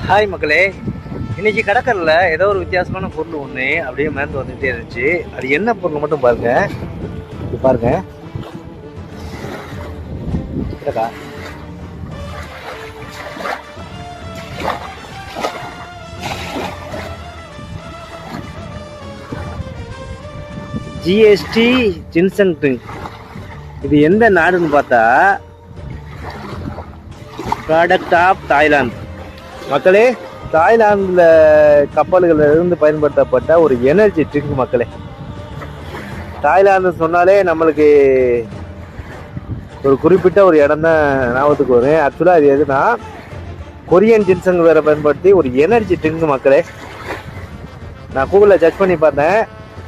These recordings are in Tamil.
ஹாய் மக்களே, இன்னைக்கு கடற்கரையில் ஏதோ ஒரு வித்தியாசமான பொருள் ஒன்று அப்படியே மேலே வந்துகிட்டே இருந்துச்சு. அது என்ன பொருள் மட்டும் பாருங்க. இது பாருங்க. GST Jinson drink. இது எந்த நாடுன்னு பார்த்தா ப்ராடக்ட் ஆஃப் தாய்லாந்து. மக்களே, தாய்லாந்தில் கப்பல்களில் இருந்து பயன்படுத்தப்பட்ட ஒரு எனர்ஜி ட்ரிங்க். மக்களே, தாய்லாந்து சொன்னாலே நம்மளுக்கு ஒரு குறிப்பிட்ட ஒரு இடம் தான் ஞாபகத்துக்கு வரும். ஆக்சுவலாக இது எதுனா கொரியன் ஜின்சங் வேற பயன்படுத்தி ஒரு எனர்ஜி ட்ரிங்க். மக்களே, நான் கூகுளில் சர்ச் பண்ணி பார்த்தேன்.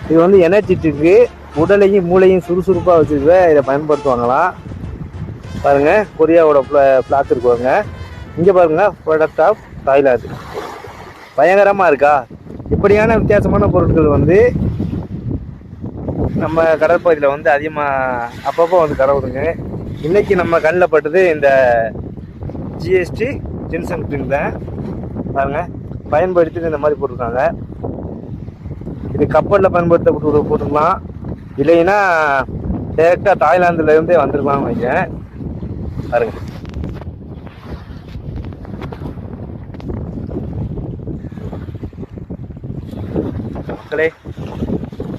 இது வந்து எனர்ஜி ட்ரிங்க்கு, உடலையும் மூளையும் சுறுசுறுப்பாக வச்சுக்க இதை பயன்படுத்துவாங்களாம். பாருங்கள், கொரியாவோட ஃப்ளாக் இருக்குவாங்க. இங்கே பாருங்கள், ப்ராடக்ட் ஆஃப் தாய்லாந்து. பயங்கரமாக இருக்கா? இப்படியான வித்தியாசமான பொருட்கள் வந்து நம்ம கடற்பகுதியில் வந்து அதிகமாக அப்பப்போ வந்து கடவுதுங்க. இன்றைக்கி நம்ம கண்ணில் பட்டது இந்த ஜிஎஸ்டி ஜின்சன் ட்ரிங்க் தான். பாருங்கள், பயன்படுத்திட்டு இந்த மாதிரி போட்டிருக்காங்க. இது கப்பலில் பயன்படுத்தப்பட்டு போட்டுக்கலாம், இல்லைன்னா டேரெக்டாக தாய்லாந்துலேருந்தே வந்துருக்கலாம்னு நினைக்கிறேன். பாருங்கள், மக்களே,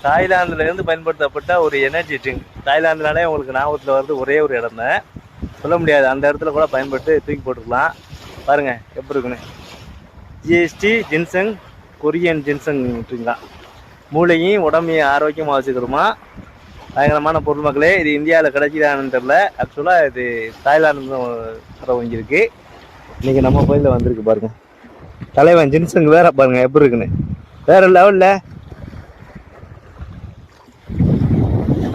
தாய்லாந்துலேருந்து பயன்படுத்தப்பட்ட ஒரு எனர்ஜி ட்ரிங்க். தாய்லாந்துனாலே உங்களுக்கு ஞாபகத்தில் வருது ஒரே ஒரு இடம் தான், சொல்ல முடியாது. அந்த இடத்துல கூட பயன்படுத்தி தூக்கி போட்டுக்கலாம். பாருங்கள் எப்படி இருக்குன்னு. ஜிஎஸ்டி ஜின்சங் கொரியன் ஜின்சங் ட்ரிங்க் தான். மூளையும் உடம்பையும் ஆரோக்கியமாக வச்சுக்கிறோமா. பயங்கரமான பொருள் மக்களே. இது இந்தியாவில் கிடைக்கிதான்னு தெரில. ஆக்சுவலாக இது தாய்லாந்து கடை வாங்கியிருக்கு. இன்றைக்கி நம்ம கோயிலில் வந்திருக்கு. பாருங்கள், தலைவன் ஜின்சங் வேற பாருங்கள் எப்படி இருக்குன்னு. வேறு லெவலில்